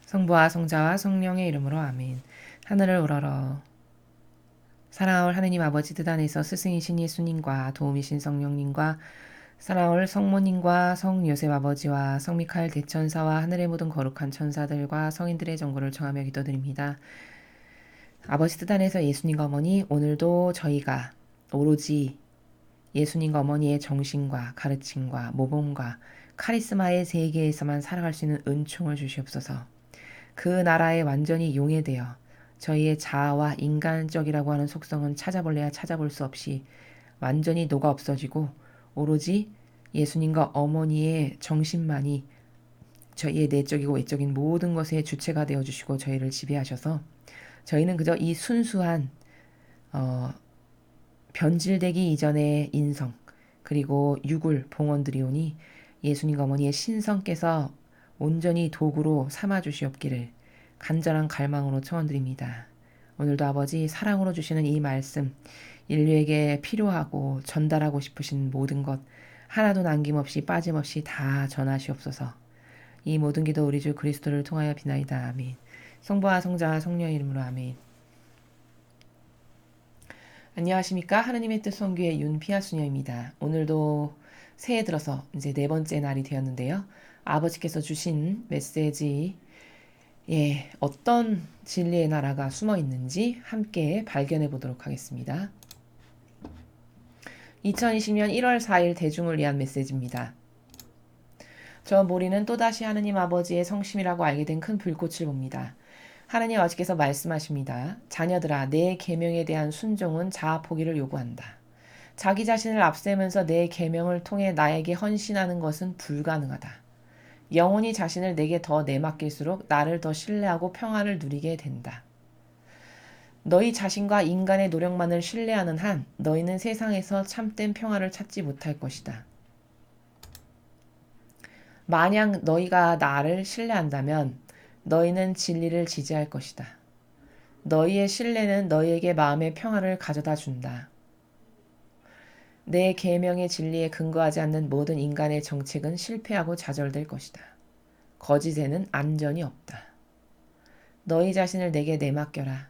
성부와 성자와 성령의 이름으로 아멘. 하늘을 우러러 사랑하올 하느님 아버지 뜻 안에서 스승이신 예수님과 도움이신 성령님과 사랑하올 성모님과 성요셉 아버지와 성미카엘 대천사와 하늘의 모든 거룩한 천사들과 성인들의 정보를 청하며 기도드립니다. 아버지 뜻 안에서 예수님과 어머니, 오늘도 저희가 오로지 예수님과 어머니의 정신과 가르침과 모범과 카리스마의 세계에서만 살아갈 수 있는 은총을 주시옵소서. 그 나라에 완전히 용해되어 저희의 자아와 인간적이라고 하는 속성은 찾아볼래야 찾아볼 수 없이 완전히 녹아 없어지고 오로지 예수님과 어머니의 정신만이 저희의 내적이고 외적인 모든 것의 주체가 되어주시고 저희를 지배하셔서 저희는 그저 이 순수한 변질되기 이전의 인성 그리고 육을 봉헌드리오니 예수님과 어머니의 신성께서 온전히 도구로 삼아주시옵기를 간절한 갈망으로 청원드립니다. 오늘도 아버지 사랑으로 주시는 이 말씀 인류에게 필요하고 전달하고 싶으신 모든 것 하나도 남김없이 빠짐없이 다 전하시옵소서. 이 모든 기도 우리 주 그리스도를 통하여 비나이다. 아멘. 성부와 성자와 성령의 이름으로 아멘. 안녕하십니까. 하느님의 뜻 선교의 윤피아 수녀입니다. 오늘도 새해 들어서 이제 네 번째 날이 되었는데요. 아버지께서 주신 메시지 어떤 진리의 나라가 숨어 있는지 함께 발견해 보도록 하겠습니다. 2020년 1월 4일 대중을 위한 메시지입니다. 저 모리는 또다시 하느님 아버지의 성심이라고 알게 된 큰 불꽃을 봅니다. 하느님 아버지께서 말씀하십니다. 자녀들아, 내 계명에 대한 순종은 자아 포기를 요구한다. 자기 자신을 앞세우면서 내 계명을 통해 나에게 헌신하는 것은 불가능하다. 영혼이 자신을 내게 더 내맡길수록 나를 더 신뢰하고 평안을 누리게 된다. 너희 자신과 인간의 노력만을 신뢰하는 한 너희는 세상에서 참된 평화를 찾지 못할 것이다. 만약 너희가 나를 신뢰한다면 너희는 진리를 지지할 것이다. 너희의 신뢰는 너희에게 마음의 평화를 가져다 준다. 내 계명의 진리에 근거하지 않는 모든 인간의 정책은 실패하고 좌절될 것이다. 거짓에는 안전이 없다. 너희 자신을 내게 내맡겨라.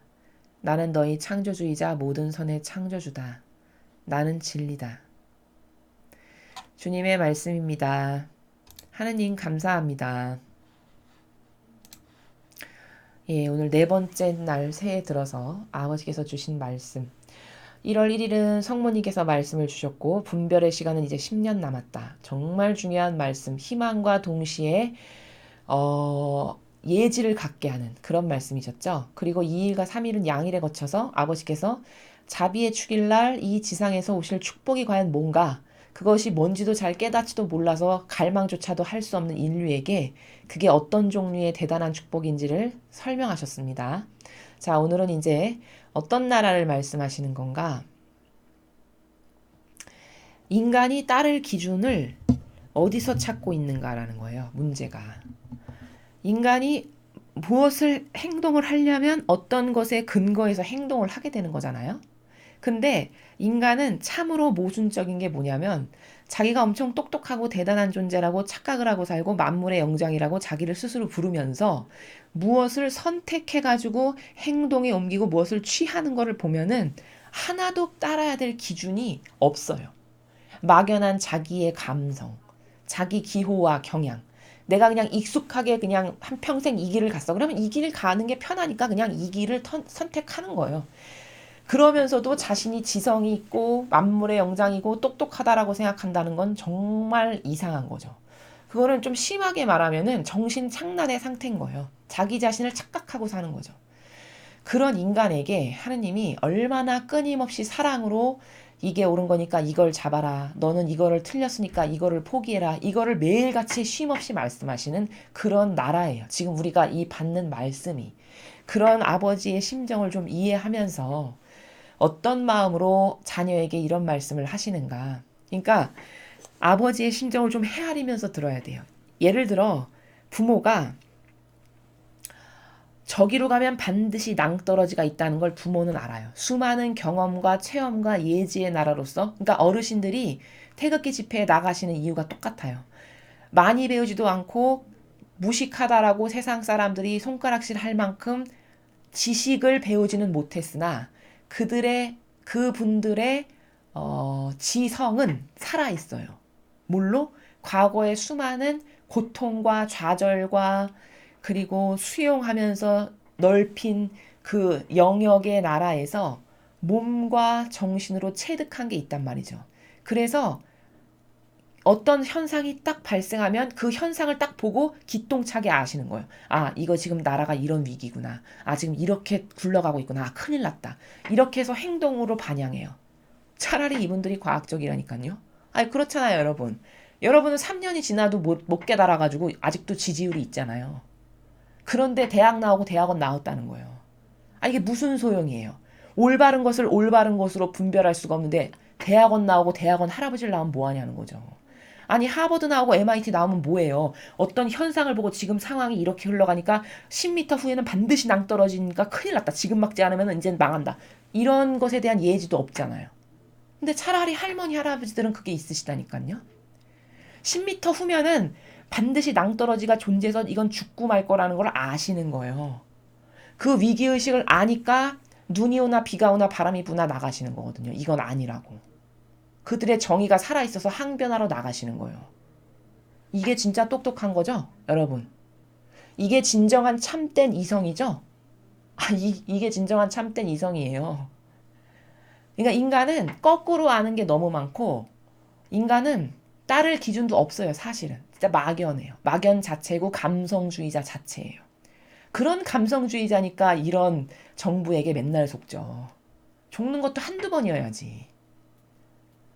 나는 너희 창조주이자 모든 선의 창조주다. 나는 진리다. 주님의 말씀입니다. 하느님 감사합니다. 오늘 네 번째 날 새해 들어서 아버지께서 주신 말씀. 1월 1일은 성모님께서 말씀을 주셨고 분별의 시간은 이제 10년 남았다. 정말 중요한 말씀. 희망과 동시에 예지를 갖게 하는 그런 말씀이셨죠. 그리고 2일과 3일은 양일에 거쳐서 아버지께서 자비의 축일날 이 지상에서 오실 축복이 과연 뭔가 그것이 뭔지도 잘 깨닫지도 몰라서 갈망조차도 할 수 없는 인류에게 그게 어떤 종류의 대단한 축복인지를 설명하셨습니다. 자, 오늘은 이제 어떤 나라를 말씀하시는 건가? 인간이 따를 기준을 어디서 찾고 있는가라는 거예요. 문제가. 인간이 무엇을 행동을 하려면 어떤 것에 근거해서 행동을 하게 되는 거잖아요. 근데 인간은 참으로 모순적인 게 뭐냐면 자기가 엄청 똑똑하고 대단한 존재라고 착각을 하고 살고 만물의 영장이라고 자기를 스스로 부르면서 무엇을 선택해가지고 행동에 옮기고 무엇을 취하는 거를 보면은 하나도 따라야 될 기준이 없어요. 막연한 자기의 감성, 자기 기호와 경향. 내가 그냥 익숙하게 그냥 한평생 이 길을 갔어. 그러면 이 길을 가는 게 편하니까 그냥 이 길을 선택하는 거예요. 그러면서도 자신이 지성이 있고 만물의 영장이고 똑똑하다라고 생각한다는 건 정말 이상한 거죠. 그거는 좀 심하게 말하면은 정신 착란의 상태인 거예요. 자기 자신을 착각하고 사는 거죠. 그런 인간에게 하느님이 얼마나 끊임없이 사랑으로 이게 옳은 거니까 이걸 잡아라. 너는 이거를 틀렸으니까 이거를 포기해라. 이거를 매일같이 쉼없이 말씀하시는 그런 나라예요. 지금 우리가 이 받는 말씀이 그런 아버지의 심정을 좀 이해하면서 어떤 마음으로 자녀에게 이런 말씀을 하시는가. 그러니까 아버지의 심정을 좀 헤아리면서 들어야 돼요. 예를 들어 부모가 저기로 가면 반드시 낭떠러지가 있다는 걸 부모는 알아요. 수많은 경험과 체험과 예지의 나라로서 그러니까 어르신들이 태극기 집회에 나가시는 이유가 똑같아요. 많이 배우지도 않고 무식하다라고 세상 사람들이 손가락질 할 만큼 지식을 배우지는 못했으나 그분들의 지성은 살아 있어요. 물론 과거의 수많은 고통과 좌절과 그리고 수용하면서 넓힌 그 영역의 나라에서 몸과 정신으로 체득한 게 있단 말이죠. 그래서 어떤 현상이 딱 발생하면 그 현상을 딱 보고 기똥차게 아시는 거예요. 아, 이거 지금 나라가 이런 위기구나. 아, 지금 이렇게 굴러가고 있구나. 아, 큰일 났다. 이렇게 해서 행동으로 반영해요. 차라리 이분들이 과학적이라니까요. 아니, 그렇잖아요, 여러분. 여러분은 3년이 지나도 못 깨달아가지고 아직도 지지율이 있잖아요. 그런데 대학 나오고 대학원 나왔다는 거예요. 아, 이게 무슨 소용이에요? 올바른 것을 올바른 것으로 분별할 수가 없는데 대학원 나오고 대학원 할아버지를 나오면 뭐 하냐는 거죠. 아니 하버드 나오고 MIT 나오면 뭐예요? 어떤 현상을 보고 지금 상황이 이렇게 흘러가니까 10m 후에는 반드시 낭떠러지니까 큰일 났다. 지금 막지 않으면 이제는 망한다. 이런 것에 대한 예지도 없잖아요. 근데 차라리 할머니 할아버지들은 그게 있으시다니까요. 10m 후면은 반드시 낭떠러지가 존재해서 이건 죽고 말 거라는 걸 아시는 거예요. 그 위기의식을 아니까 눈이 오나 비가 오나 바람이 부나 나가시는 거거든요. 이건 아니라고. 그들의 정의가 살아있어서 항변하러 나가시는 거예요. 이게 진짜 똑똑한 거죠? 여러분. 이게 진정한 참된 이성이죠? 이게 진정한 참된 이성이에요. 그러니까 인간은 거꾸로 아는 게 너무 많고 인간은 따를 기준도 없어요. 사실은. 진짜 막연해요. 막연 자체고 감성주의자 자체예요. 그런 감성주의자니까 이런 정부에게 맨날 속죠. 속는 것도 한두 번이어야지.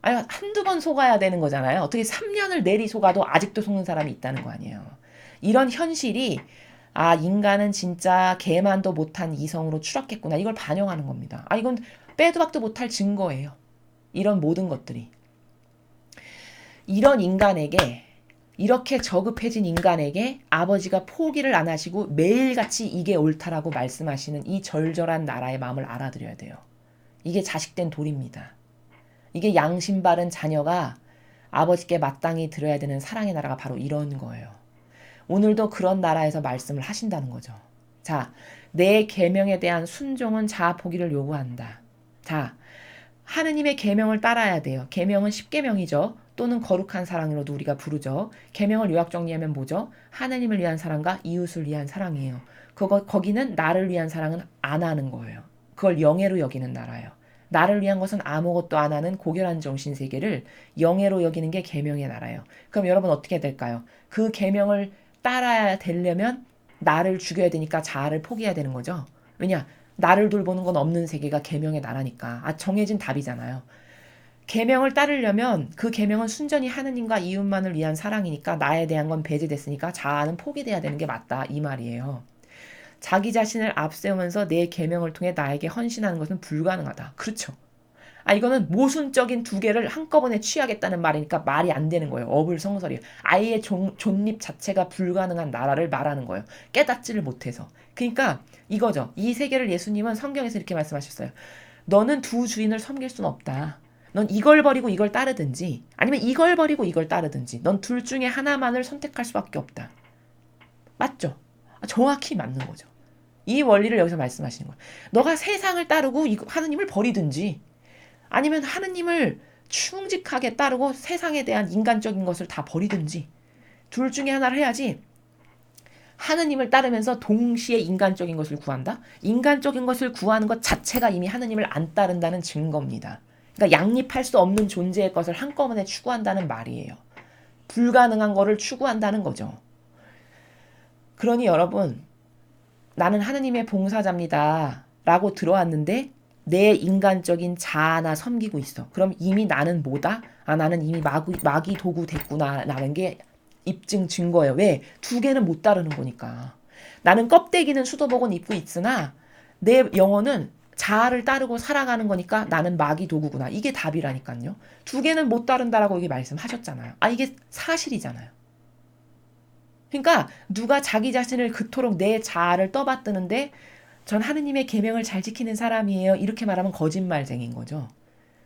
아니, 한두 번 속아야 되는 거잖아요. 어떻게 3년을 내리 속아도 아직도 속는 사람이 있다는 거 아니에요. 이런 현실이 인간은 진짜 개만도 못한 이성으로 추락했구나. 이걸 반영하는 겁니다. 이건 빼도 박도 못할 증거예요. 이런 모든 것들이. 이런 인간에게 이렇게 저급해진 인간에게 아버지가 포기를 안 하시고 매일같이 이게 옳다라고 말씀하시는 이 절절한 나라의 마음을 알아들여야 돼요. 이게 자식된 도리입니다. 이게 양심 바른 자녀가 아버지께 마땅히 들어야 되는 사랑의 나라가 바로 이런 거예요. 오늘도 그런 나라에서 말씀을 하신다는 거죠. 자, 내 계명에 대한 순종은 자아 포기를 요구한다. 자, 하느님의 계명을 따라야 돼요. 계명은 10계명이죠. 또는 거룩한 사랑으로도 우리가 부르죠. 계명을 요약 정리하면 뭐죠? 하느님을 위한 사랑과 이웃을 위한 사랑이에요. 거기는 나를 위한 사랑은 안 하는 거예요. 그걸 영예로 여기는 나라예요. 나를 위한 것은 아무것도 안 하는 고결한 정신세계를 영예로 여기는 게 계명의 나라예요. 그럼 여러분 어떻게 될까요? 그 계명을 따라야 되려면 나를 죽여야 되니까 자아를 포기해야 되는 거죠. 왜냐? 나를 돌보는 건 없는 세계가 계명의 나라니까. 정해진 답이잖아요. 계명을 따르려면 그 계명은 순전히 하느님과 이웃만을 위한 사랑이니까 나에 대한 건 배제됐으니까 자아는 포기돼야 되는 게 맞다 이 말이에요. 자기 자신을 앞세우면서 내 계명을 통해 나에게 헌신하는 것은 불가능하다. 그렇죠. 이거는 모순적인 두 개를 한꺼번에 취하겠다는 말이니까 말이 안 되는 거예요. 어불성설이에요. 아예 존립 자체가 불가능한 나라를 말하는 거예요. 깨닫지를 못해서. 그러니까 이거죠. 이 세계를 예수님은 성경에서 이렇게 말씀하셨어요. 너는 두 주인을 섬길 수는 없다. 넌 이걸 버리고 이걸 따르든지 아니면 이걸 버리고 이걸 따르든지 넌 둘 중에 하나만을 선택할 수밖에 없다. 맞죠? 정확히 맞는 거죠. 이 원리를 여기서 말씀하시는 거예요. 너가 세상을 따르고 하느님을 버리든지 아니면 하느님을 충직하게 따르고 세상에 대한 인간적인 것을 다 버리든지 둘 중에 하나를 해야지. 하느님을 따르면서 동시에 인간적인 것을 구한다? 인간적인 것을 구하는 것 자체가 이미 하느님을 안 따른다는 증거입니다. 그러니까 양립할 수 없는 존재의 것을 한꺼번에 추구한다는 말이에요. 불가능한 거를 추구한다는 거죠. 그러니 여러분, 나는 하느님의 봉사자입니다 라고 들어왔는데 내 인간적인 자아나 섬기고 있어. 그럼 이미 나는 뭐다? 나는 이미 마귀 도구 됐구나 라는 게 입증 증거예요. 왜? 두 개는 못 따르는 거니까. 나는 껍데기는 수도복은 입고 있으나 내 영혼은 자아를 따르고 살아가는 거니까 나는 마귀 도구구나. 이게 답이라니까요. 두 개는 못 따른다라고 여기 말씀하셨잖아요. 이게 사실이잖아요. 그러니까 누가 자기 자신을 그토록 내 자아를 떠받드는데 전 하느님의 계명을 잘 지키는 사람이에요. 이렇게 말하면 거짓말쟁인 거죠.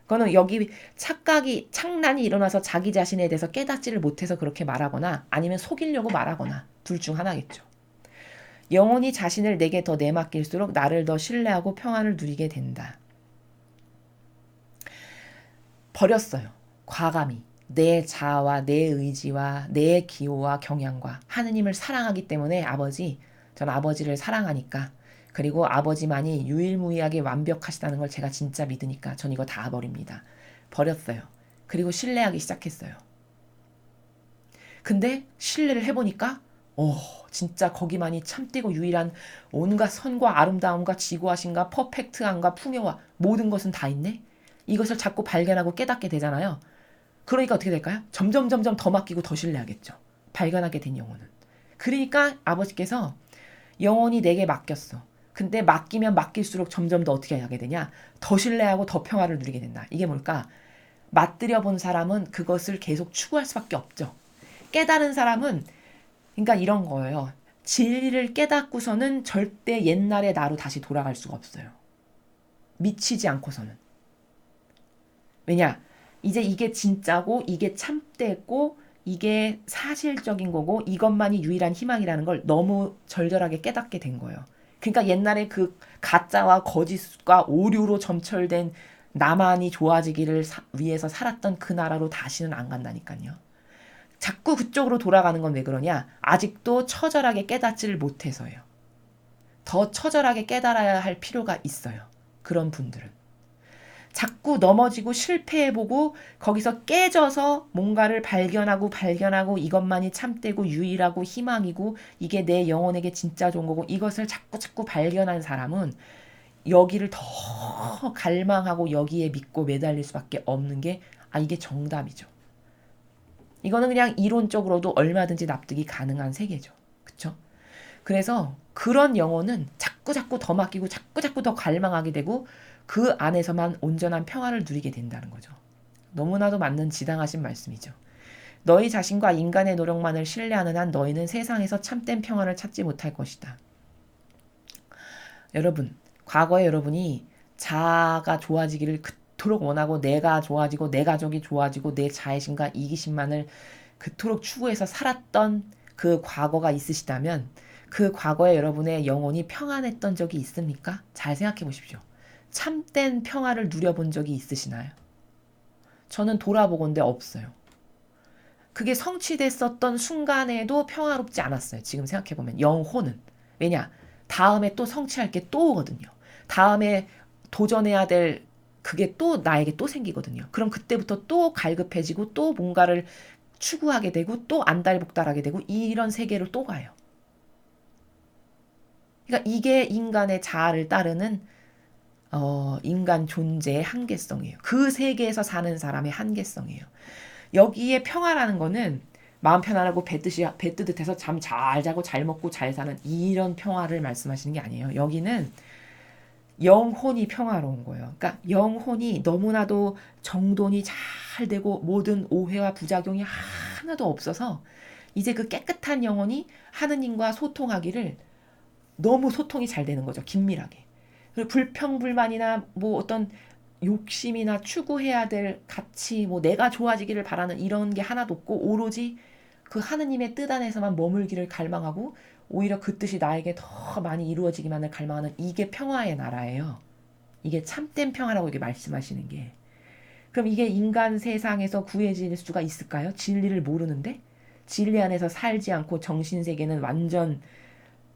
그거는 여기 착란이 일어나서 자기 자신에 대해서 깨닫지를 못해서 그렇게 말하거나 아니면 속이려고 말하거나 둘 중 하나겠죠. 영혼이 자신을 내게 더 내맡길수록 나를 더 신뢰하고 평안을 누리게 된다. 버렸어요. 과감히. 내 자아와 내 의지와 내 기호와 경향과 하느님을 사랑하기 때문에 전 아버지를 사랑하니까 그리고 아버지만이 유일무이하게 완벽하시다는 걸 제가 진짜 믿으니까 전 이거 다 버립니다. 버렸어요. 그리고 신뢰하기 시작했어요. 근데 신뢰를 해보니까 진짜 거기만이 참되고 유일한 온갖 선과 아름다움과 지고하심과 퍼펙트함과 풍요와 모든 것은 다 있네? 이것을 자꾸 발견하고 깨닫게 되잖아요. 그러니까 어떻게 될까요? 점점 더 맡기고 더 신뢰하겠죠. 발견하게 된 영혼은. 그러니까 아버지께서 영혼이 내게 맡겼어. 근데 맡기면 맡길수록 점점 더 어떻게 하게 되냐? 더 신뢰하고 더 평화를 누리게 된다. 이게 뭘까? 맛들여 본 사람은 그것을 계속 추구할 수밖에 없죠. 깨달은 사람은 그러니까 이런 거예요. 진리를 깨닫고서는 절대 옛날의 나로 다시 돌아갈 수가 없어요. 미치지 않고서는. 왜냐? 이제 이게 진짜고 이게 참되고 이게 사실적인 거고 이것만이 유일한 희망이라는 걸 너무 절절하게 깨닫게 된 거예요. 그러니까 옛날에 그 가짜와 거짓과 오류로 점철된 나만이 좋아지기를 위해서 살았던 그 나라로 다시는 안 간다니까요. 자꾸 그쪽으로 돌아가는 건 왜 그러냐? 아직도 처절하게 깨닫지를 못해서요. 더 처절하게 깨달아야 할 필요가 있어요. 그런 분들은. 자꾸 넘어지고 실패해보고 거기서 깨져서 뭔가를 발견하고 이것만이 참되고 유일하고 희망이고 이게 내 영혼에게 진짜 좋은 거고 이것을 자꾸 발견한 사람은 여기를 더 갈망하고 여기에 믿고 매달릴 수밖에 없는 게 이게 정답이죠. 이거는 그냥 이론적으로도 얼마든지 납득이 가능한 세계죠. 그쵸? 그래서 그런 영혼은 자꾸 더 맡기고 자꾸 더 갈망하게 되고 그 안에서만 온전한 평화를 누리게 된다는 거죠. 너무나도 맞는 지당하신 말씀이죠. 너희 자신과 인간의 노력만을 신뢰하는 한 너희는 세상에서 참된 평화를 찾지 못할 것이다. 여러분, 과거에 여러분이 자아가 좋아지기를 그토록 원하고 내가 좋아지고 내 가족이 좋아지고 내 자애심과 이기심만을 그토록 추구해서 살았던 그 과거가 있으시다면 그 과거에 여러분의 영혼이 평안했던 적이 있습니까? 잘 생각해 보십시오. 참된 평화를 누려본 적이 있으시나요? 저는 돌아보건대 없어요. 그게 성취됐었던 순간에도 평화롭지 않았어요. 지금 생각해보면 영혼은. 왜냐? 다음에 또 성취할 게 또 오거든요. 다음에 도전해야 될 그게 또 나에게 또 생기거든요. 그럼 그때부터 또 갈급해지고 또 뭔가를 추구하게 되고 또 안달복달하게 되고 이런 세계로 또 가요. 그러니까 이게 인간의 자아를 따르는 인간 존재의 한계성이에요. 그 세계에서 사는 사람의 한계성이에요. 여기에 평화라는 거는 마음 편안하고 배 뜨듯해서 잠 잘 자고 잘 먹고 잘 사는 이런 평화를 말씀하시는 게 아니에요. 여기는 영혼이 평화로운 거예요. 그러니까 영혼이 너무나도 정돈이 잘 되고 모든 오해와 부작용이 하나도 없어서 이제 그 깨끗한 영혼이 하느님과 소통하기를 너무 소통이 잘 되는 거죠. 긴밀하게. 그리고 불평불만이나 뭐 어떤 욕심이나 추구해야 될 가치, 뭐 내가 좋아지기를 바라는 이런 게 하나도 없고 오로지 그 하느님의 뜻 안에서만 머물기를 갈망하고 오히려 그 뜻이 나에게 더 많이 이루어지기만을 갈망하는 이게 평화의 나라예요. 이게 참된 평화라고 이게 말씀하시는 게. 그럼 이게 인간 세상에서 구해질 수가 있을까요? 진리를 모르는데? 진리 안에서 살지 않고 정신세계는 완전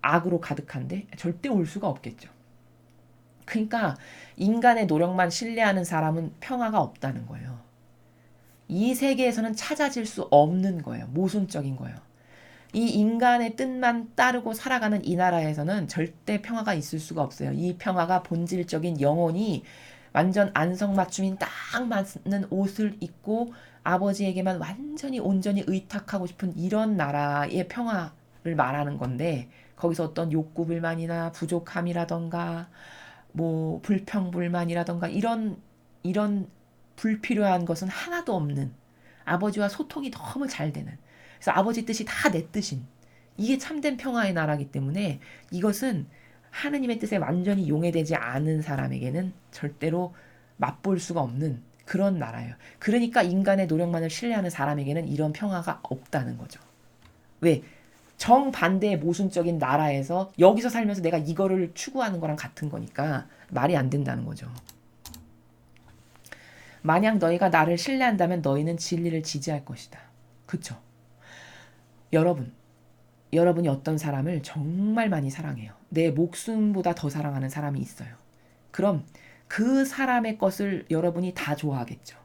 악으로 가득한데? 절대 올 수가 없겠죠. 그러니까 인간의 노력만 신뢰하는 사람은 평화가 없다는 거예요. 이 세계에서는 찾아질 수 없는 거예요. 모순적인 거예요. 이 인간의 뜻만 따르고 살아가는 이 나라에서는 절대 평화가 있을 수가 없어요. 이 평화가 본질적인 영혼이 완전 안성맞춤인 딱 맞는 옷을 입고 아버지에게만 완전히 온전히 의탁하고 싶은 이런 나라의 평화를 말하는 건데 거기서 어떤 욕구불만이나 부족함이라던가 뭐 불평불만이라던가 이런 불필요한 것은 하나도 없는 아버지와 소통이 너무 잘 되는 그래서 아버지 뜻이 다 내 뜻인 이게 참된 평화의 나라이기 때문에 이것은 하느님의 뜻에 완전히 용해되지 않은 사람에게는 절대로 맛볼 수가 없는 그런 나라예요. 그러니까 인간의 노력만을 신뢰하는 사람에게는 이런 평화가 없다는 거죠. 왜? 정반대의 모순적인 나라에서 여기서 살면서 내가 이거를 추구하는 거랑 같은 거니까 말이 안 된다는 거죠. 만약 너희가 나를 신뢰한다면 너희는 진리를 지지할 것이다. 그쵸? 여러분이 어떤 사람을 정말 많이 사랑해요. 내 목숨보다 더 사랑하는 사람이 있어요. 그럼 그 사람의 것을 여러분이 다 좋아하겠죠.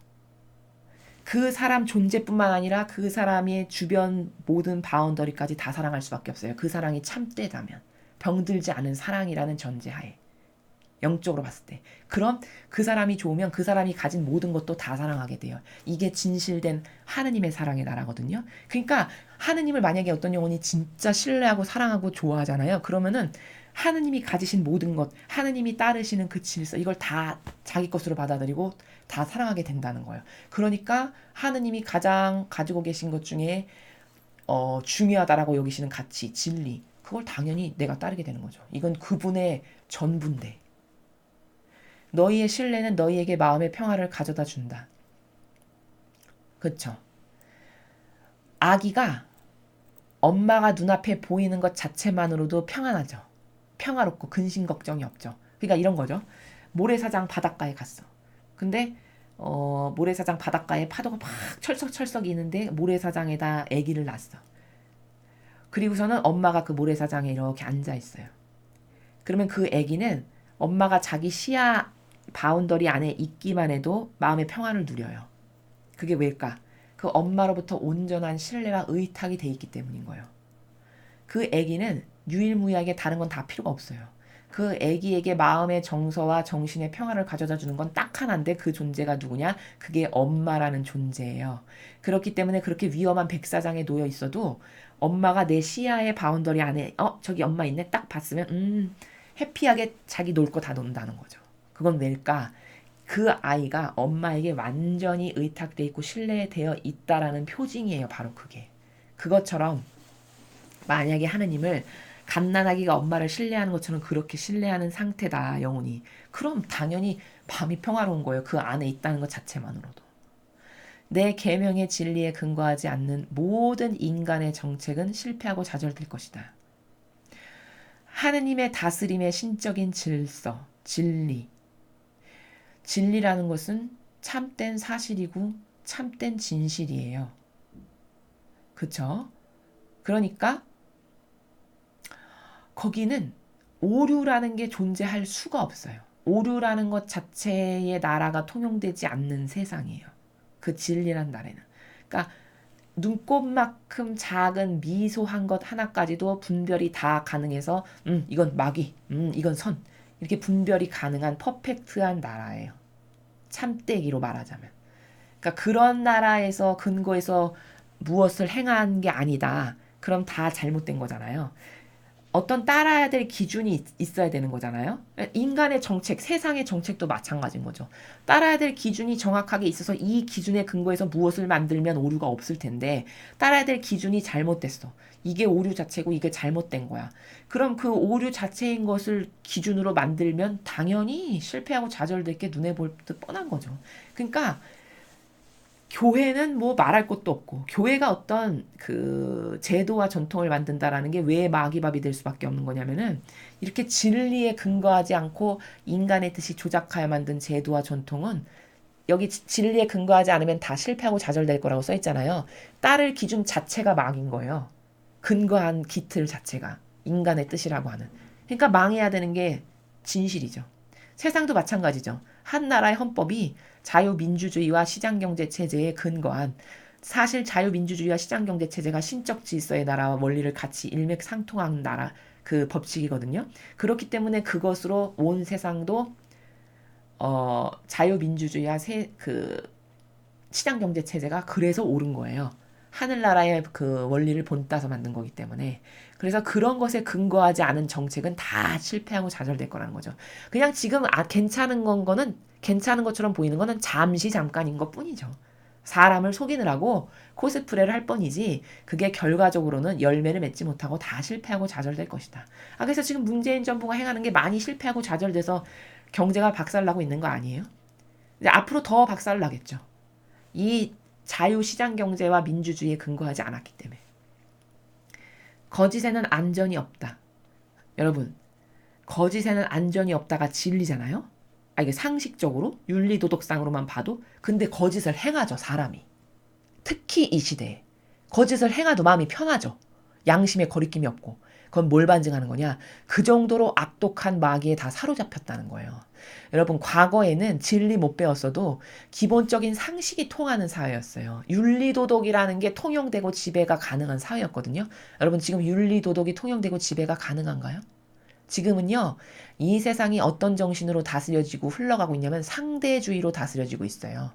그 사람 존재뿐만 아니라 그 사람의 주변 모든 바운더리까지 다 사랑할 수밖에 없어요. 그 사랑이 참되다면. 병들지 않은 사랑이라는 전제하에. 영적으로 봤을 때. 그럼 그 사람이 좋으면 그 사람이 가진 모든 것도 다 사랑하게 돼요. 이게 진실된 하느님의 사랑의 나라거든요. 그러니까 하느님을 만약에 어떤 영혼이 진짜 신뢰하고 사랑하고 좋아하잖아요. 그러면은 하느님이 가지신 모든 것, 하느님이 따르시는 그 질서, 이걸 다 자기 것으로 받아들이고 다 사랑하게 된다는 거예요. 그러니까 하느님이 가장 가지고 계신 것 중에 중요하다라고 여기시는 가치, 진리, 그걸 당연히 내가 따르게 되는 거죠. 이건 그분의 전부인데. 너희의 신뢰는 너희에게 마음의 평화를 가져다 준다. 그쵸? 아기가 엄마가 눈앞에 보이는 것 자체만으로도 평안하죠. 평화롭고 근심 걱정이 없죠. 그러니까 이런 거죠. 모래사장 바닷가에 갔어. 근데 모래사장 바닷가에 파도가 막 철썩철썩 이는데 모래사장에다 아기를 낳았어. 그리고서는 엄마가 그 모래사장에 이렇게 앉아 있어요. 그러면 그 아기는 엄마가 자기 시야 바운더리 안에 있기만 해도 마음의 평안을 누려요. 그게 왜일까? 그 엄마로부터 온전한 신뢰와 의탁이 돼 있기 때문인 거예요. 그 아기는 유일무이하게 다른 건 다 필요가 없어요. 그 아기에게 마음의 정서와 정신의 평화를 가져다 주는 건 딱 하나인데 그 존재가 누구냐? 그게 엄마라는 존재예요. 그렇기 때문에 그렇게 위험한 백사장에 놓여 있어도 엄마가 내 시야의 바운더리 안에 저기 엄마 있네 딱 봤으면 해피하게 자기 놀 거 다 논다는 거죠. 그건 왜일까? 그 아이가 엄마에게 완전히 의탁돼 있고 신뢰되어 있다라는 표징이에요. 바로 그게. 그것처럼 만약에 하느님을 갓난아기가 엄마를 신뢰하는 것처럼 그렇게 신뢰하는 상태다, 영혼이. 그럼 당연히 마음이 평화로운 거예요. 그 안에 있다는 것 자체만으로도. 내 계명의 진리에 근거하지 않는 모든 인간의 정책은 실패하고 좌절될 것이다. 하느님의 다스림의 신적인 질서, 진리. 진리라는 것은 참된 사실이고 참된 진실이에요. 그쵸? 그러니까 거기는 오류라는 게 존재할 수가 없어요. 오류라는 것 자체의 나라가 통용되지 않는 세상이에요. 그 진리란 나라는. 그러니까 눈곱만큼 작은 미소한 것 하나까지도 분별이 다 가능해서 이건 마귀, 이건 선 이렇게 분별이 가능한 퍼펙트한 나라예요. 참되기로 말하자면. 그러니까 그런 나라에서 근거해서 무엇을 행한 게 아니다. 그럼 다 잘못된 거잖아요. 어떤 따라야 될 기준이 있어야 되는 거잖아요. 인간의 정책, 세상의 정책도 마찬가지인 거죠. 따라야 될 기준이 정확하게 있어서 이 기준에 근거해서 무엇을 만들면 오류가 없을 텐데 따라야 될 기준이 잘못됐어. 이게 오류 자체고 이게 잘못된 거야. 그럼 그 오류 자체인 것을 기준으로 만들면 당연히 실패하고 좌절될 게 눈에 볼 듯 뻔한 거죠. 그러니까 교회는 뭐 말할 것도 없고 교회가 어떤 그 제도와 전통을 만든다라는 게 왜 마귀밥이 될 수밖에 없는 거냐면은 이렇게 진리에 근거하지 않고 인간의 뜻이 조작하여 만든 제도와 전통은 여기 진리에 근거하지 않으면 다 실패하고 좌절될 거라고 써 있잖아요. 따를 기준 자체가 마귀인 거예요. 근거한 기틀 자체가 인간의 뜻이라고 하는. 그러니까 망해야 되는 게 진실이죠. 세상도 마찬가지죠. 한 나라의 헌법이 자유민주주의와 시장경제체제에 근거한 사실 자유민주주의와 시장경제체제가 신적 질서의 나라와 원리를 같이 일맥상통하는 나라 그 법칙이거든요. 그렇기 때문에 그것으로 온 세상도 자유민주주의와 그 시장경제체제가 그래서 옳은 거예요. 하늘나라의 그 원리를 본따서 만든 거기 때문에. 그래서 그런 것에 근거하지 않은 정책은 다 실패하고 좌절될 거라는 거죠. 그냥 지금 괜찮은 거는 괜찮은 것처럼 보이는 거는 잠깐인 것 뿐이죠. 사람을 속이느라고 코스프레를 할 뻔이지 그게 결과적으로는 열매를 맺지 못하고 다 실패하고 좌절될 것이다. 그래서 지금 문재인 정부가 행하는 게 많이 실패하고 좌절돼서 경제가 박살나고 있는 거 아니에요? 이제 앞으로 더 박살 나겠죠. 이 자유시장 경제와 민주주의에 근거하지 않았기 때문에. 거짓에는 안전이 없다. 여러분, 거짓에는 안전이 없다가 진리잖아요? 이게 상식적으로, 윤리도덕상으로만 봐도. 근데 거짓을 행하죠, 사람이. 특히 이 시대에. 거짓을 행하도 마음이 편하죠. 양심에 거리낌이 없고. 그건 뭘 반증하는 거냐? 그 정도로 악독한 마귀에 다 사로잡혔다는 거예요. 여러분, 과거에는 진리 못 배웠어도 기본적인 상식이 통하는 사회였어요. 윤리도덕이라는 게 통용되고 지배가 가능한 사회였거든요. 여러분, 지금 윤리도덕이 통용되고 지배가 가능한가요? 지금은요, 이 세상이 어떤 정신으로 다스려지고 흘러가고 있냐면 상대주의로 다스려지고 있어요.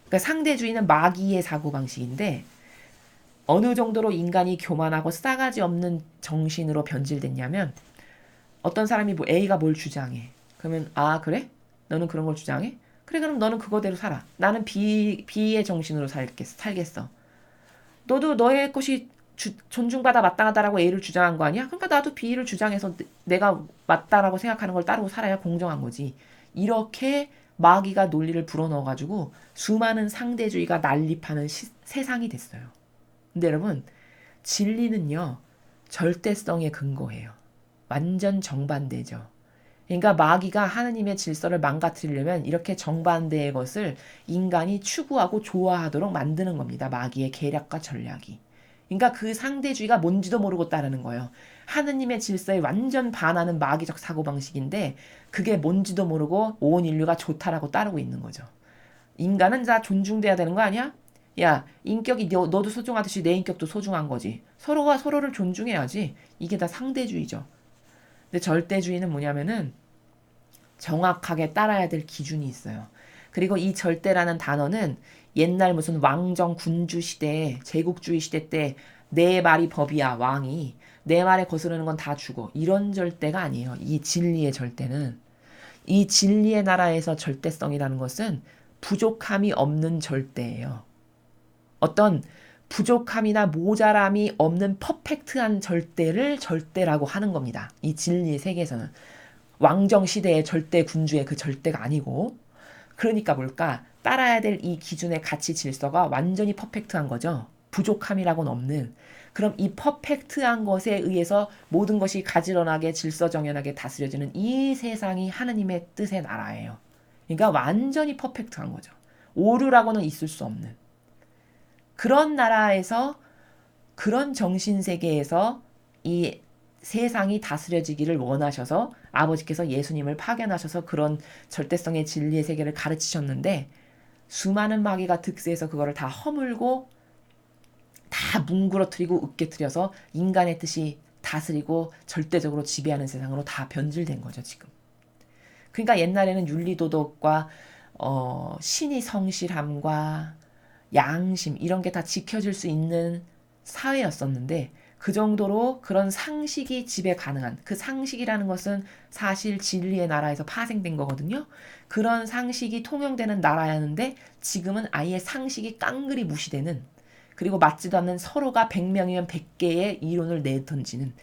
그러니까 상대주의는 마귀의 사고방식인데, 어느 정도로 인간이 교만하고 싸가지 없는 정신으로 변질됐냐면, 어떤 사람이 뭐 A가 뭘 주장해. 그러면 아 그래? 너는 그런 걸 주장해? 그래 그럼 너는 그거대로 살아. 나는 B의 정신으로 살겠어. 너도 너의 것이 존중받아 마땅하다라고 A를 주장한 거 아니야? 그러니까 나도 B를 주장해서 내가 맞다라고 생각하는 걸 따르고 살아야 공정한 거지. 이렇게 마귀가 논리를 불어넣어가지고 수많은 상대주의가 난립하는 세상이 됐어요. 근데 여러분, 진리는요, 절대성에 근거해요. 완전 정반대죠. 그러니까 마귀가 하느님의 질서를 망가뜨리려면 이렇게 정반대의 것을 인간이 추구하고 좋아하도록 만드는 겁니다. 마귀의 계략과 전략이. 그러니까 그 상대주의가 뭔지도 모르고 따르는 거예요. 하느님의 질서에 완전 반하는 마귀적 사고방식인데 그게 뭔지도 모르고 온 인류가 좋다라고 따르고 있는 거죠. 인간은 다 존중돼야 되는 거 아니야? 야, 인격이 너도 소중하듯이 내 인격도 소중한 거지. 서로가 서로를 존중해야지. 이게 다 상대주의죠. 근데 절대주의는 뭐냐면은 정확하게 따라야 될 기준이 있어요. 그리고 이 절대라는 단어는 옛날 무슨 왕정 군주 시대, 제국주의 시대 때 내 말이 법이야, 왕이. 내 말에 거스르는 건 다 죽어. 이런 절대가 아니에요. 이 진리의 절대는. 이 진리의 나라에서 절대성이라는 것은 부족함이 없는 절대예요. 어떤 부족함이나 모자람이 없는 퍼펙트한 절대를 절대라고 하는 겁니다. 이 진리의 세계에서는. 왕정 시대의 절대 군주의 그 절대가 아니고. 그러니까 뭘까? 따라야 될 이 기준의 가치 질서가 완전히 퍼펙트한 거죠. 부족함이라고는 없는. 그럼 이 퍼펙트한 것에 의해서 모든 것이 가지런하게 질서정연하게 다스려지는 이 세상이 하느님의 뜻의 나라예요. 그러니까 완전히 퍼펙트한 거죠. 오류라고는 있을 수 없는. 그런 나라에서, 그런 정신세계에서 이 세상이 다스려지기를 원하셔서 아버지께서 예수님을 파견하셔서 그런 절대성의 진리의 세계를 가르치셨는데 수많은 마귀가 득세해서 그거를 다 허물고 다 뭉그러뜨리고 으깨뜨려서 인간의 뜻이 다스리고 절대적으로 지배하는 세상으로 다 변질된 거죠, 지금. 그러니까 옛날에는 윤리도덕과 신의 성실함과 양심 이런 게 다 지켜질 수 있는 사회였었는데 그 정도로 그런 상식이 지배 가능한, 그 상식이라는 것은 사실 진리의 나라에서 파생된 거거든요. 그런 상식이 통용되는 나라였는데 지금은 아예 상식이 깡그리 무시되는, 그리고 맞지도 않는 서로가 100명이면 100개의 이론을 내던지는,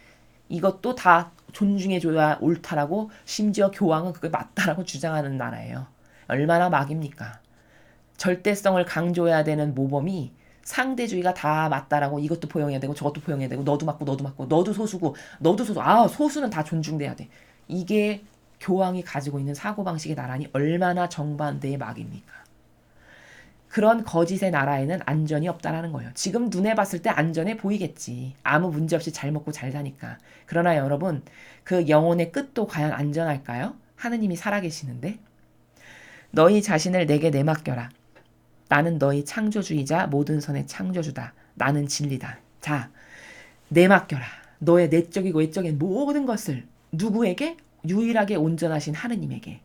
이것도 다 존중해줘야 옳다라고 심지어 교황은 그게 맞다라고 주장하는 나라예요. 얼마나 막입니까? 절대성을 강조해야 되는 모범이 상대주의가 다 맞다라고 이것도 포용해야 되고 저것도 포용해야 되고 너도 맞고 너도 맞고 너도 소수고 너도 소수, 소수는 다 존중돼야 돼. 이게 교황이 가지고 있는 사고방식의 나라니 얼마나 정반대의 막입니까? 그런 거짓의 나라에는 안전이 없다라는 거예요. 지금 눈에 봤을 때 안전해 보이겠지. 아무 문제 없이 잘 먹고 잘 사니까. 그러나 여러분, 그 영혼의 끝도 과연 안전할까요? 하느님이 살아계시는데. 너희 자신을 내게 내맡겨라. 나는 너희 창조주이자 모든 선의 창조주다. 나는 진리다. 자, 내맡겨라. 너의 내적이고 외적인 모든 것을 누구에게? 유일하게 온전하신 하느님에게.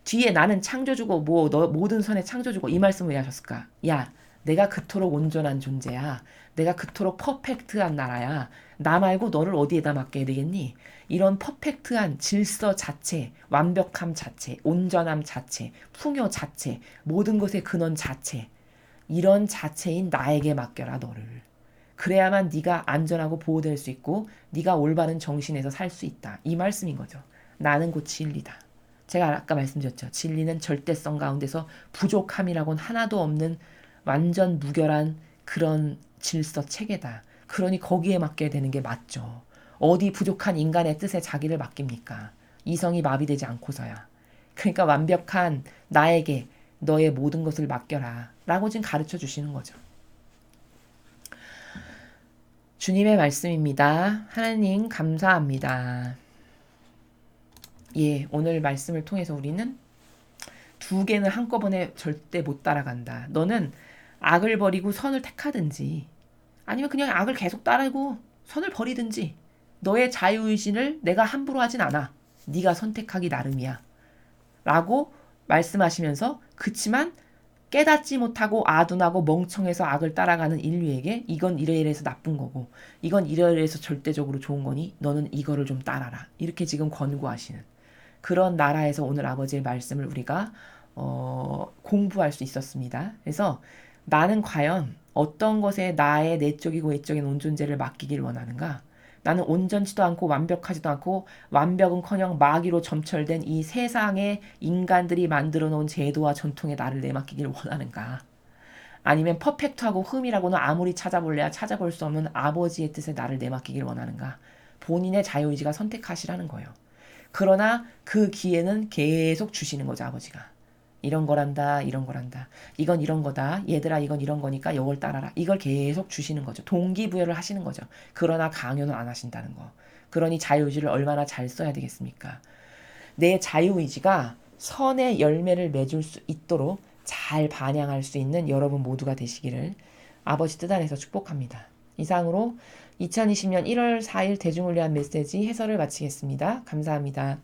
뒤에 나는 창조주고 너 모든 선의 창조주고 이 말씀을 왜 하셨을까? 야, 내가 그토록 온전한 존재야. 내가 그토록 퍼펙트한 나라야. 나 말고 너를 어디에다 맡겨야 되겠니? 이런 퍼펙트한 질서 자체, 완벽함 자체, 온전함 자체, 풍요 자체, 모든 것의 근원 자체, 이런 자체인 나에게 맡겨라 너를. 그래야만 네가 안전하고 보호될 수 있고 네가 올바른 정신에서 살 수 있다. 이 말씀인 거죠. 나는 곧 진리다. 제가 아까 말씀드렸죠. 진리는 절대성 가운데서 부족함이라고는 하나도 없는 완전 무결한 그런 질서 체계다. 그러니 거기에 맡겨야 되는 게 맞죠. 어디 부족한 인간의 뜻에 자기를 맡깁니까? 이성이 마비되지 않고서야. 그러니까 완벽한 나에게 너의 모든 것을 맡겨라. 라고 지금 가르쳐 주시는 거죠. 주님의 말씀입니다. 하나님 감사합니다. 예, 오늘 말씀을 통해서 우리는 두 개는 한꺼번에 절대 못 따라간다. 너는 악을 버리고 선을 택하든지 아니면 그냥 악을 계속 따르고 선을 버리든지 너의 자유의지를 내가 함부로 하진 않아. 네가 선택하기 나름이야. 라고 말씀하시면서 그치만 깨닫지 못하고 아둔하고 멍청해서 악을 따라가는 인류에게 이건 이래서 나쁜 거고 이건 이래서 절대적으로 좋은 거니 너는 이거를 좀 따라라. 이렇게 지금 권고하시는 그런 나라에서 오늘 아버지의 말씀을 우리가 공부할 수 있었습니다. 그래서 나는 과연 어떤 것에 나의 내적이고 외적인 온존재를 맡기길 원하는가? 나는 온전치도 않고 완벽하지도 않고 완벽은커녕 마귀로 점철된 이 세상의 인간들이 만들어 놓은 제도와 전통에 나를 내맡기길 원하는가? 아니면 퍼펙트하고 흠이라고는 아무리 찾아볼래야 찾아볼 수 없는 아버지의 뜻에 나를 내맡기길 원하는가? 본인의 자유의지가 선택하시라는 거예요. 그러나 그 기회는 계속 주시는 거죠, 아버지가. 이런 거란다, 이런 거란다. 이건 이런 거다. 얘들아, 이건 이런 거니까 이걸 따라라. 이걸 계속 주시는 거죠. 동기부여를 하시는 거죠. 그러나 강요는 안 하신다는 거. 그러니 자유의지를 얼마나 잘 써야 되겠습니까? 내 자유의지가 선의 열매를 맺을 수 있도록 잘 반영할 수 있는 여러분 모두가 되시기를 아버지 뜻 안에서 축복합니다. 이상으로 2020년 1월 4일 대중을 위한 메시지 해설을 마치겠습니다. 감사합니다.